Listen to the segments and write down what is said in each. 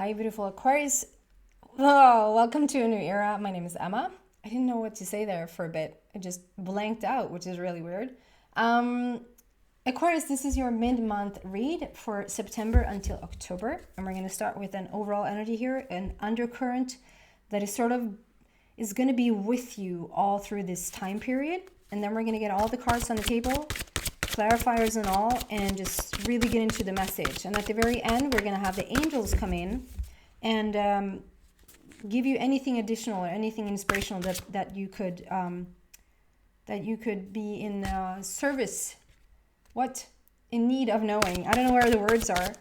Hi, beautiful Aquarius. Oh, welcome to a new era. My name is Emma. I didn't know what to say there for a bit. I just blanked out, which is really weird. Aquarius, this is your mid-month read for September until October. And we're going to start with an overall energy here, an undercurrent that is going to be with you all through this time period. And then we're going to get all the cards on the table, clarifiers and all, and just really get into the message. And at the very end, we're going to have the angels come in and give you anything additional or anything inspirational that you could be in service, in need of knowing. I don't know where the words are.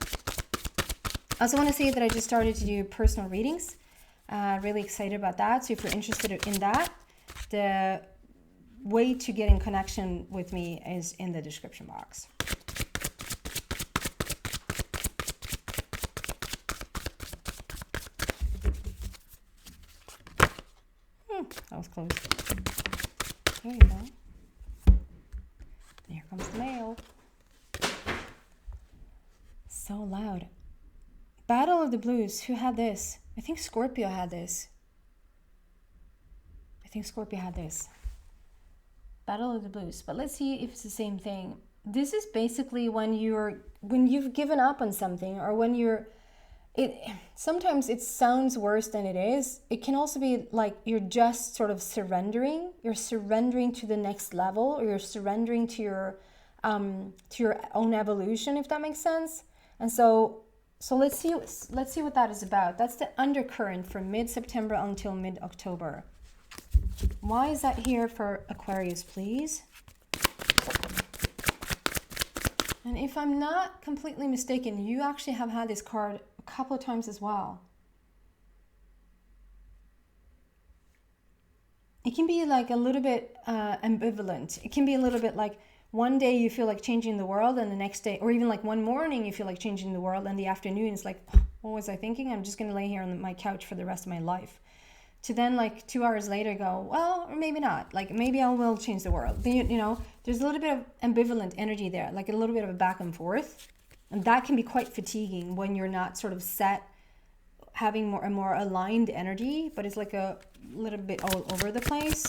I also want to say that I just started to do personal readings. Really excited about that. So if you're interested in that, the way to get in connection with me is in the description box. That was close. There you go. Here comes the mail. So loud. Battle of the Blues. Who had this? I think Scorpio had this. Battle of the Blues. But let's see if it's the same thing. This is basically when you've given up on something, or when sometimes it sounds worse than it is. It can also be like you're just sort of surrendering. You're surrendering to the next level, or you're surrendering to your own evolution, if that makes sense. And so let's see what that is about. That's the undercurrent from mid-September until mid-October. Why is that here for Aquarius, please? And if I'm not completely mistaken, you actually have had this card a couple of times as well. It can be like a little bit ambivalent. It can be a little bit like one day you feel like changing the world, and the next day, or even like one morning you feel like changing the world, and the afternoon it's like, what was I thinking? I'm just going to lay here on my couch for the rest of my life. To then like 2 hours later go, well, or maybe not. Like maybe I will change the world. You know, there's a little bit of ambivalent energy there, like a little bit of a back and forth. And that can be quite fatiguing when you're not sort of set, having a more aligned energy, but it's like a little bit all over the place.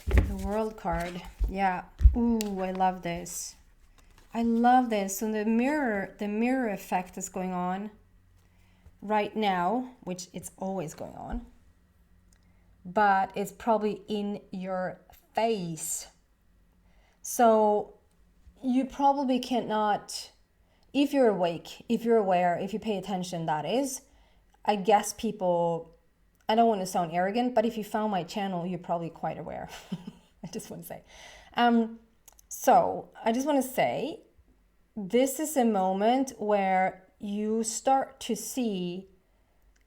The World card. Yeah. Ooh, I love this. I love this. So the mirror effect is going on right now, which it's always going on, but it's probably in your face. So you probably cannot, if you're awake, if you're aware, if you pay attention, that is, I guess people, I don't want to sound arrogant, but if you found my channel, you're probably quite aware. I just want to say. So I just want to say, this is a moment where you start to see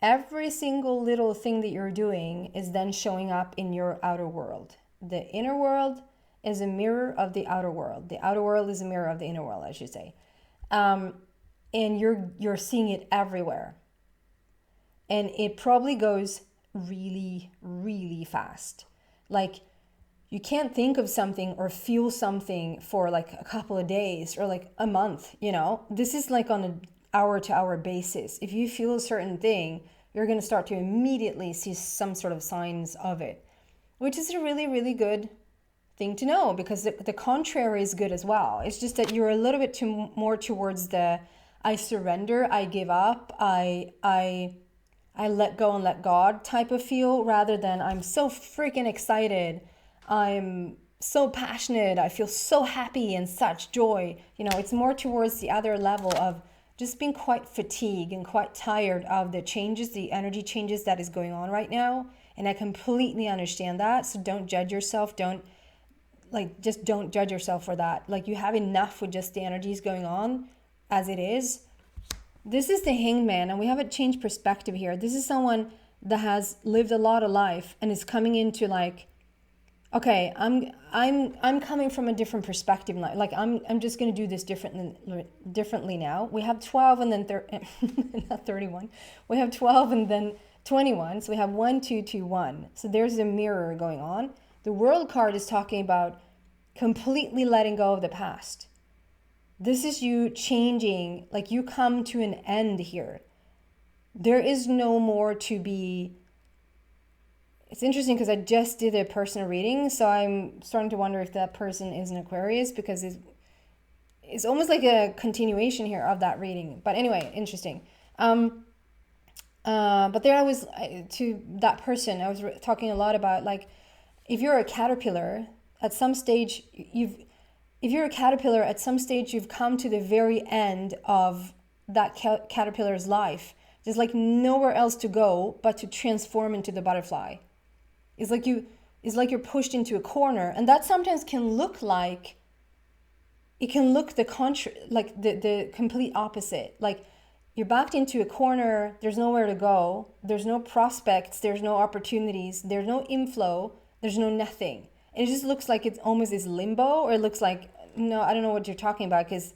every single little thing that you're doing is then showing up in your outer world. The inner world is a mirror of the outer world. The outer world is a mirror of the inner world, I should say. And you're seeing it everywhere. And it probably goes really, really fast. Like, you can't think of something or feel something for like a couple of days or like a month, you know? This is like on an hour-to-hour basis. If you feel a certain thing, you're going to start to immediately see some sort of signs of it, which is a really, really good thing to know, because the contrary is good as well. It's just that you're a little bit more towards the I surrender, I give up, I let go and let God type of feel, rather than I'm so freaking excited, I'm so passionate, I feel so happy and such joy. You know, it's more towards the other level of just being quite fatigued and quite tired of the changes, the energy changes that is going on right now. And I completely understand that. So don't judge yourself. Don't judge yourself for that. Like, you have enough with just the energies going on as it is. This is the Hanged Man, and we have a changed perspective here. This is someone that has lived a lot of life and is coming into like, okay, I'm coming from a different perspective. Like I'm just going to do this differently now. We have 12 and then not 31. We have 12 and then 21. So we have 1, 2, 2, 1. So there's a mirror going on. The World card is talking about completely letting go of the past. This is you changing, like you come to an end here. There is no more to be. It's interesting because I just did a personal reading, so I'm starting to wonder if that person is an Aquarius, because it's almost like a continuation here of that reading. But anyway, interesting. But there I was, to that person, I was talking a lot about, like, if you're a caterpillar, at some stage you've come to the very end of that caterpillar's life. There's like nowhere else to go but to transform into the butterfly. It's like you're pushed into a corner, and that sometimes can look like, it can look the complete opposite. Like, you're backed into a corner, there's nowhere to go, there's no prospects, there's no opportunities, there's no inflow, there's no nothing. And it just looks like it's almost this limbo, or it looks like, no, I don't know what you're talking about, because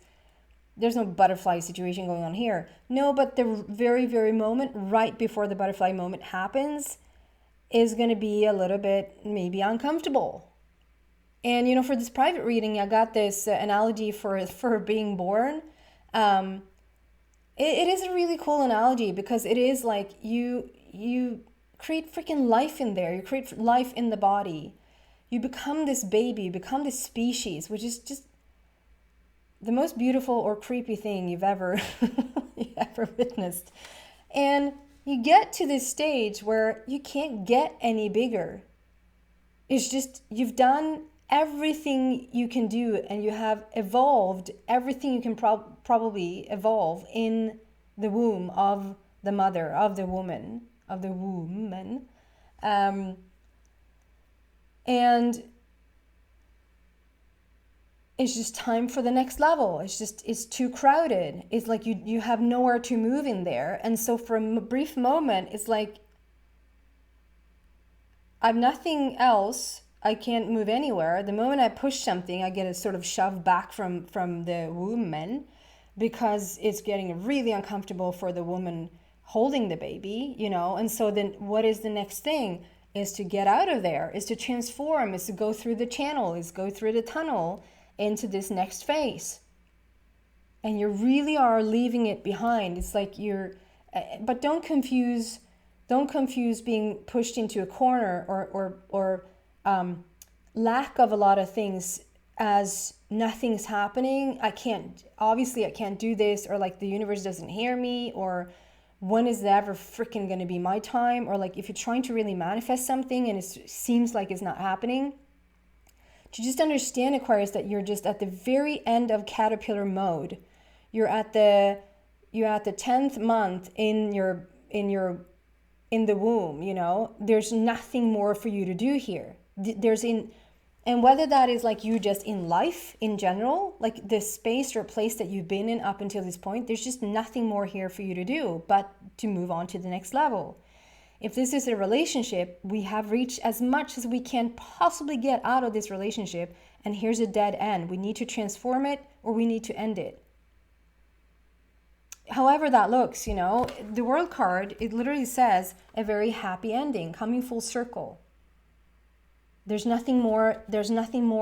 there's no butterfly situation going on here. No, but the very, very moment right before the butterfly moment happens is going to be a little bit maybe uncomfortable. And, you know, for this private reading, I got this analogy for being born. It is a really cool analogy, because it is like you create freaking life in there. You create life in the body. You become this baby, you become this species, which is just the most beautiful or creepy thing you've ever witnessed. And you get to this stage where you can't get any bigger. It's just, you've done everything you can do, and you have evolved everything you can probably evolve in the womb of the mother, of the woman, and it's just time for the next level. It's too crowded. It's like you have nowhere to move in there. And so for a brief moment, it's like, I've nothing else. I can't move anywhere. The moment I push something, I get a sort of shove back from the woman, because it's getting really uncomfortable for the woman holding the baby, you know. And so then what is the next thing? Is to get out of there, is to transform, is to go through the channel, is go through the tunnel into this next phase. And you really are leaving it behind. It's like but don't confuse being pushed into a corner or lack of a lot of things as nothing's happening. I can't do this, or like the universe doesn't hear me, or when is that ever freaking going to be my time? Or like if you're trying to really manifest something and it seems like it's not happening, to just understand, Aquarius, that you're just at the very end of caterpillar mode. You're at the 10th month in the womb, you know. There's nothing more for you to do here. And whether that is like you just in life in general, like the space or place that you've been in up until this point, there's just nothing more here for you to do but to move on to the next level. If this is a relationship, we have reached as much as we can possibly get out of this relationship, and here's a dead end. We need to transform it, or we need to end it. However that looks, you know, the World card, it literally says a very happy ending, coming full circle. There's nothing more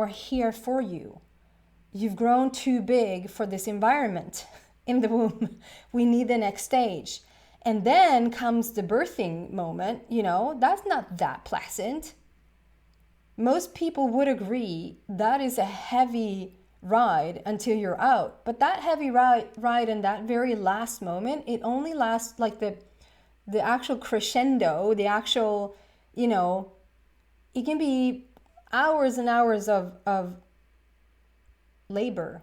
here for you. You've grown too big for this environment in the womb. We need the next stage. And then comes the birthing moment, you know, that's not that pleasant. Most people would agree that is a heavy ride until you're out. But that heavy ride in that very last moment, it only lasts like the actual crescendo, the actual, you know, it can be hours and hours of labor.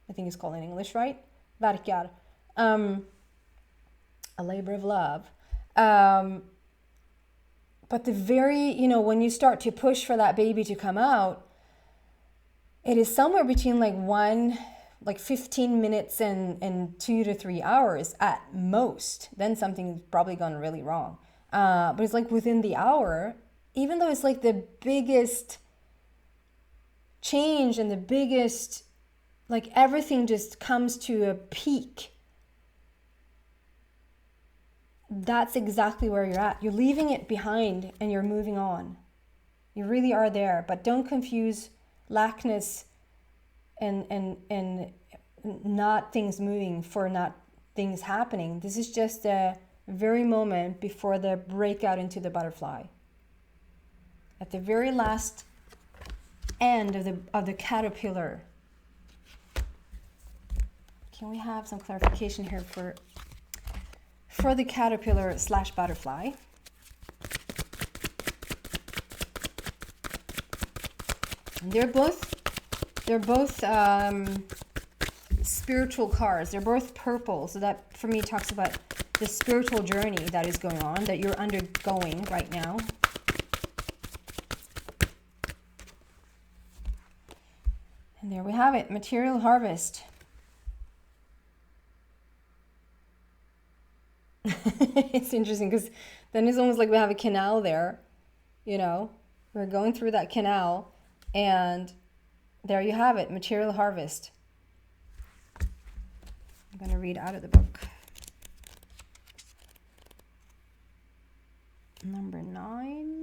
I think it's called in English, right? Verkar. A labor of love. But the very, you know, when you start to push for that baby to come out, it is somewhere between like 15 minutes and 2 to 3 hours at most. Then something's probably gone really wrong. But it's like within the hour, even though it's like the biggest change and the biggest, like everything just comes to a peak. That's exactly where you're at. You're leaving it behind and you're moving on. You really are there, but don't confuse lackness and not things moving for not things happening. This is just a very moment before the breakout into the butterfly. At the very last end of the caterpillar. Can we have some clarification here for the caterpillar / butterfly? And they're both spiritual cards. They're both purple, so that for me talks about the spiritual journey that is going on, that you're undergoing right now. And there we have it, material harvest. It's interesting because then it's almost like we have a canal there, you know, we're going through that canal, and there you have it, material harvest. I'm going to read out of the book. Number 9.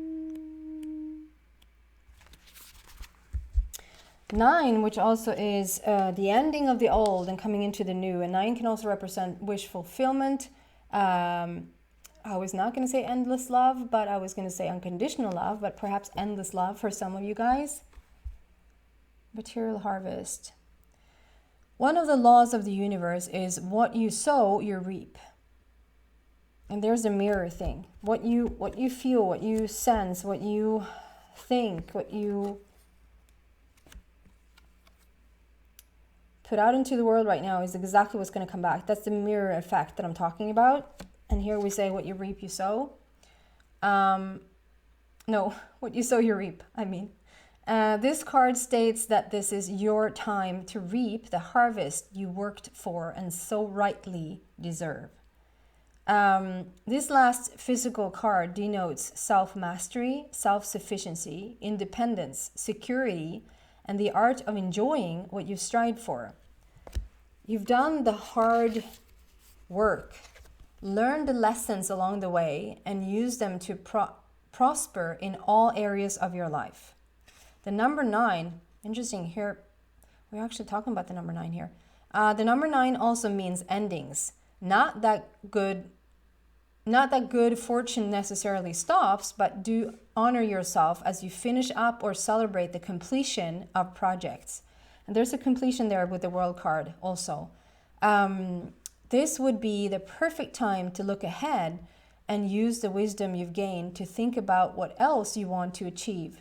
9, which also is the ending of the old and coming into the new. And 9 can also represent wish fulfillment. I was not going to say endless love, but I was going to say unconditional love, but perhaps endless love for some of you guys. Material harvest. One of the laws of the universe is what you sow, you reap. And there's a mirror thing. What you feel, what you sense, what you think, what you put out into the world right now is exactly what's going to come back. That's the mirror effect that I'm talking about. And here we say what you reap, you sow. No, what you sow, you reap, I mean. This card states that this is your time to reap the harvest you worked for and so rightly deserve. This last physical card denotes self-mastery, self-sufficiency, independence, security, and the art of enjoying what you strive for. You've done the hard work, learned the lessons along the way, and used them to prosper in all areas of your life. The number 9, interesting here, we're actually talking about the number 9 here. The number 9 also means endings. Not that good fortune necessarily stops, but do honor yourself as you finish up or celebrate the completion of projects. And there's a completion there with the World card also. This would be the perfect time to look ahead and use the wisdom you've gained to think about what else you want to achieve.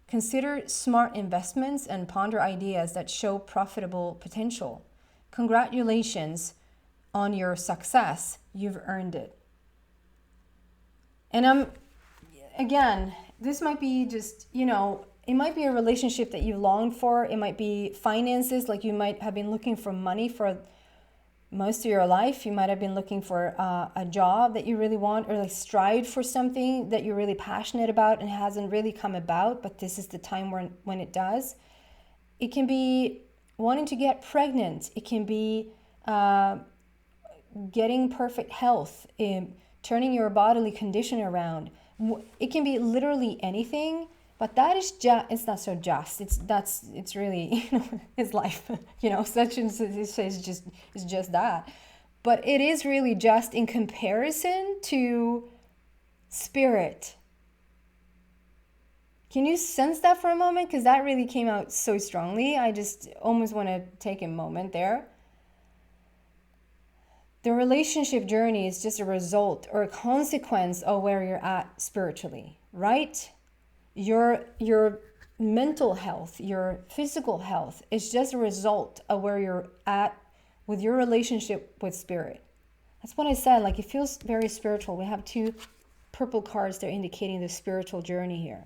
Consider smart investments and ponder ideas that show profitable potential. Congratulations on your success. You've earned it. And again, this might be just, you know, it might be a relationship that you longed for. It might be finances, like you might have been looking for money for most of your life. You might have been looking for a job that you really want, or like strived for something that you're really passionate about and hasn't really come about, but this is the time when it does. It can be wanting to get pregnant. It can be getting perfect health, turning your bodily condition around. It can be literally anything, but that is just, it's not so just. It's really, you know, it's life, you know, such and such is just that. But it is really just in comparison to spirit. Can you sense that for a moment? Because that really came out so strongly. I just almost want to take a moment there. The relationship journey is just a result or a consequence of where you're at spiritually, right? Your mental health, your physical health is just a result of where you're at with your relationship with spirit. That's what I said, like it feels very spiritual. We have 2 purple cards that are indicating the spiritual journey here.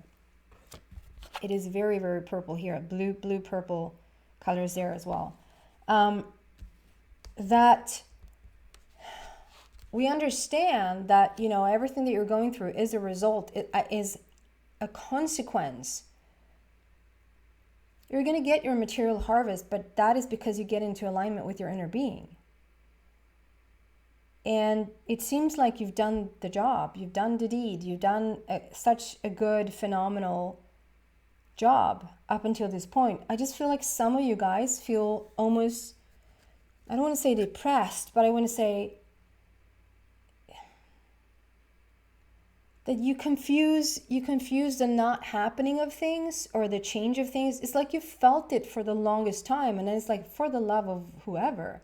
It is very, very purple here. Blue, purple colors there as well. That we understand that, you know, everything that you're going through is a result, it is a consequence. You're going to get your material harvest, but that is because you get into alignment with your inner being. And it seems like you've done the job, you've done the deed, you've done such a good, phenomenal job up until this point. I just feel like some of you guys feel almost, I don't want to say depressed, but I want to say that you confuse the not happening of things or the change of things. It's like you felt it for the longest time, and then it's like, for the love of whoever,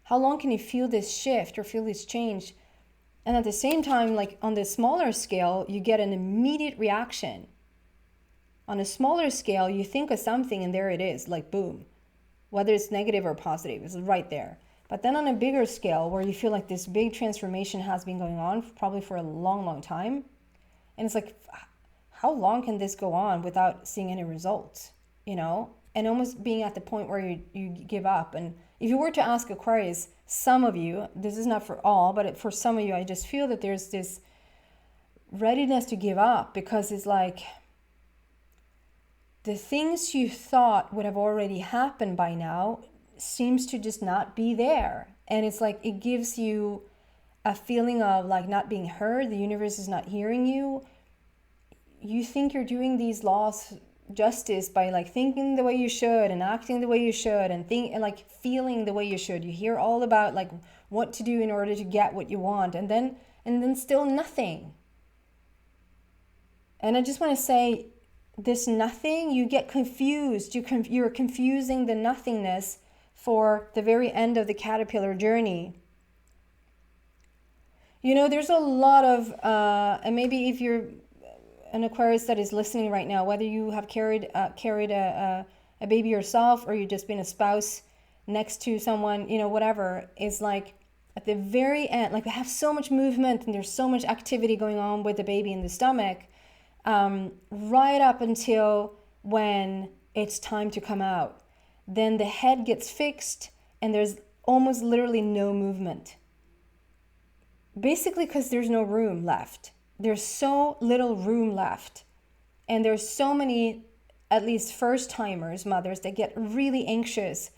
how long can you feel this shift or feel this change? And at the same time, like on the smaller scale, you get an immediate reaction. On a smaller scale, you think of something and there it is, like boom. Whether it's negative or positive, it's right there. But then on a bigger scale, where you feel like this big transformation has been going on probably for a long, long time, and it's like, how long can this go on without seeing any results, you know? And almost being at the point where you give up. And if you were to ask Aquarius, some of you, this is not for all, but for some of you, I just feel that there's this readiness to give up, because it's like the things you thought would have already happened by now seems to just not be there. And it's like, it gives you a feeling of like not being heard. The universe is not hearing you. You think you're doing these laws justice by like thinking the way you should and acting the way you should and like feeling the way you should. You hear all about like what to do in order to get what you want, and then still nothing. And I just want to say, this nothing, you get confused. You're confusing the nothingness for the very end of the caterpillar journey. You know, there's a lot of, and maybe if you're an Aquarius that is listening right now, whether you have carried a baby yourself, or you've just been a spouse next to someone, you know, whatever, is like at the very end, like we have so much movement and there's so much activity going on with the baby in the stomach, right up until when it's time to come out. Then the head gets fixed and there's almost literally no movement. Basically because there's no room left. There's so little room left. And there's so many, at least first timers, mothers, that get really anxious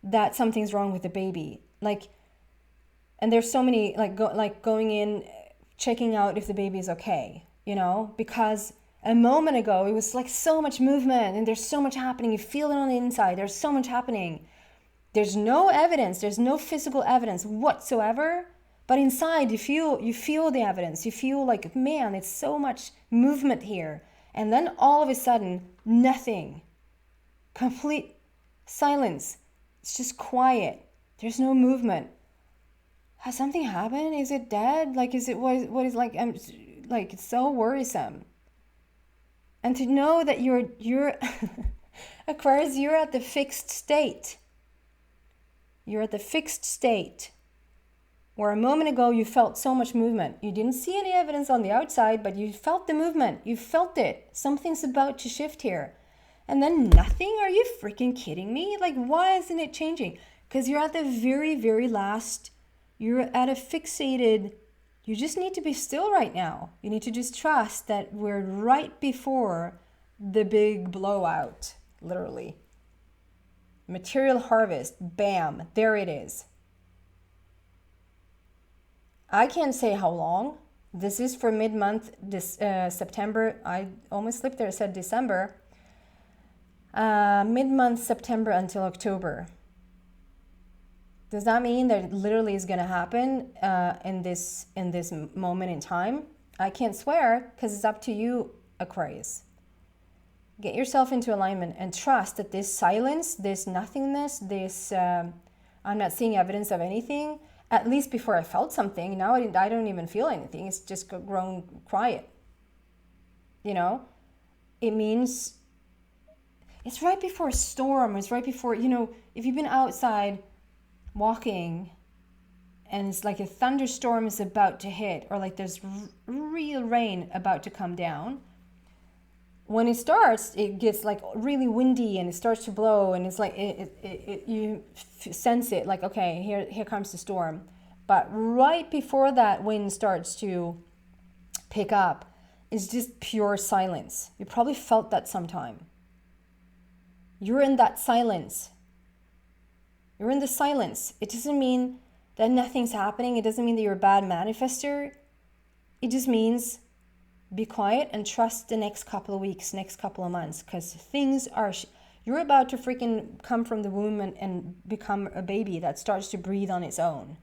that something's wrong with the baby. Like, and there's so many going in, checking out if the baby is okay, you know, because a moment ago, it was like so much movement and there's so much happening. You feel it on the inside. There's so much happening. There's no evidence. There's no physical evidence whatsoever. But inside, you feel the evidence. You feel like, man, it's so much movement here. And then all of a sudden, nothing. Complete silence. It's just quiet. There's no movement. Has something happened? Is it dead? Like, is it what is like? Like, it's so worrisome. And to know that you're Aquarius, you're at the fixed state. You're at the fixed state where a moment ago you felt so much movement. You didn't see any evidence on the outside, but you felt the movement. You felt it. Something's about to shift here. And then nothing? Are you freaking kidding me? Like, why isn't it changing? Because you're at the very, very last, you're at a fixated. You just need to be still right now. You need to just trust that we're right before the big blowout, literally. Material harvest, bam, there it is. I can't say how long. This is for mid-month, September. I almost slipped there, I said December. Mid-month September until October. Does that mean that it literally is going to happen in this moment in time? I can't swear, because it's up to you, Aquarius. Get yourself into alignment and trust that this silence, this nothingness, this I'm not seeing evidence of anything. At least before I felt something, now I don't even feel anything. It's just grown quiet. You know, it means it's right before a storm. It's right before, you know, if you've been outside walking and it's like a thunderstorm is about to hit, or like there's real rain about to come down. When it starts, it gets like really windy and it starts to blow, and it's like you sense it, like, okay, here comes the storm. But right before that wind starts to pick up, it's just pure silence. You probably felt that sometime. You're in that silence. You're in the silence. It doesn't mean that nothing's happening. It doesn't mean that you're a bad manifester. It just means Be quiet and trust the next couple of weeks, next couple of months, because things are, you're about to freaking come from the womb and become a baby that starts to breathe on its own.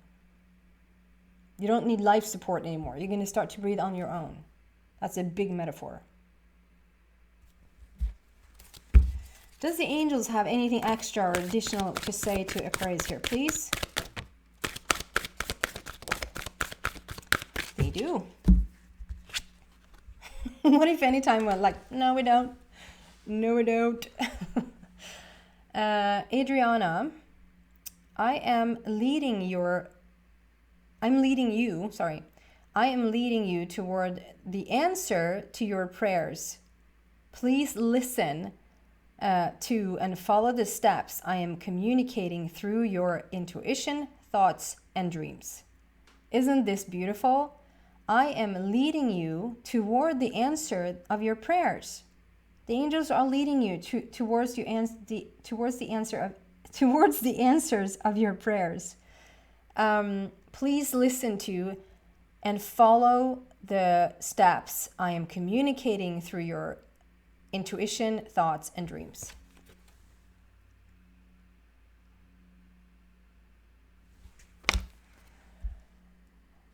You don't need life support anymore. You're going to start to breathe on your own. That's a big metaphor. Does the angels have anything extra or additional to say to Aquarius here, please? They do. What if anytime we're like, no, we don't. No, we don't. Adriana, I am leading you toward the answer to your prayers. Please listen to and follow the steps I am communicating through your intuition, thoughts, and dreams. Isn't this beautiful? I am leading you toward the answer of your prayers. The angels are leading you towards the answers of your prayers. Please listen to and follow the steps I am communicating through your intuition, thoughts, and dreams.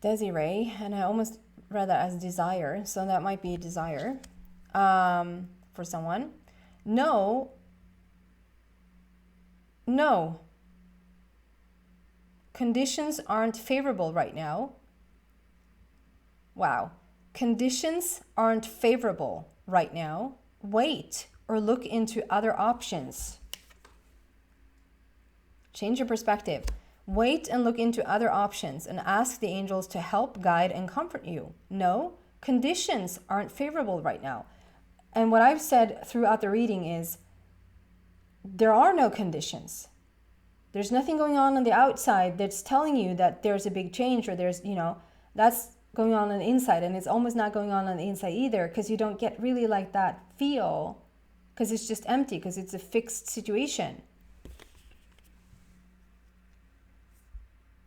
Desiree, and I almost read that as desire, so that might be desire for someone. No. Conditions aren't favorable right now. Wow. Conditions aren't favorable right now. Wait or look into other options. Change your perspective. Wait and look into other options and ask the angels to help, guide, and comfort you. No, conditions aren't favorable right now. And what I've said throughout the reading is there are no conditions. There's nothing going on the outside that's telling you that there's a big change or there's, that's going on the inside, and it's almost not going on the inside either, because you don't get really like that feel, because it's just empty, because it's a fixed situation.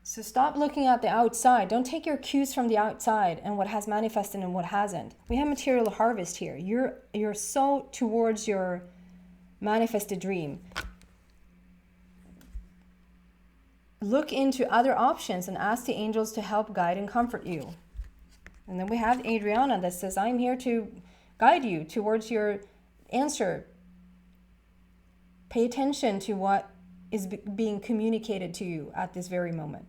So stop looking at the outside. Don't take your cues from the outside and what has manifested and what hasn't. We have material harvest here. You're so towards your manifested dream. Look into other options and ask the angels to help, guide, and comfort you. And then we have Adriana that says, I'm here to guide you towards your answer. Pay attention to what is being communicated to you at this very moment.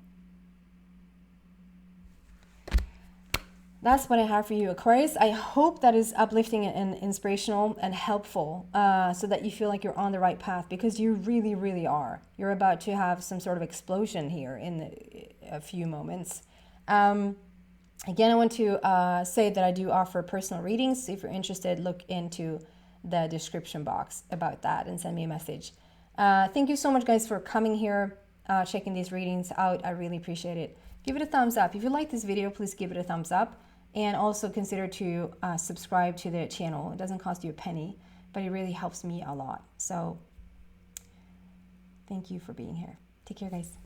That's what I have for you, Aquarius. I hope that is uplifting and inspirational and helpful, so that you feel like you're on the right path, because you really, really are. You're about to have some sort of explosion here in a few moments. Again, I want to say that I do offer personal readings. So if you're interested, look into the description box about that and send me a message. Thank you so much, guys, for coming here, checking these readings out. I really appreciate it. Give it a thumbs up. If you like this video, please give it a thumbs up. And also consider to subscribe to the channel. It doesn't cost you a penny, but it really helps me a lot. So thank you for being here. Take care, guys.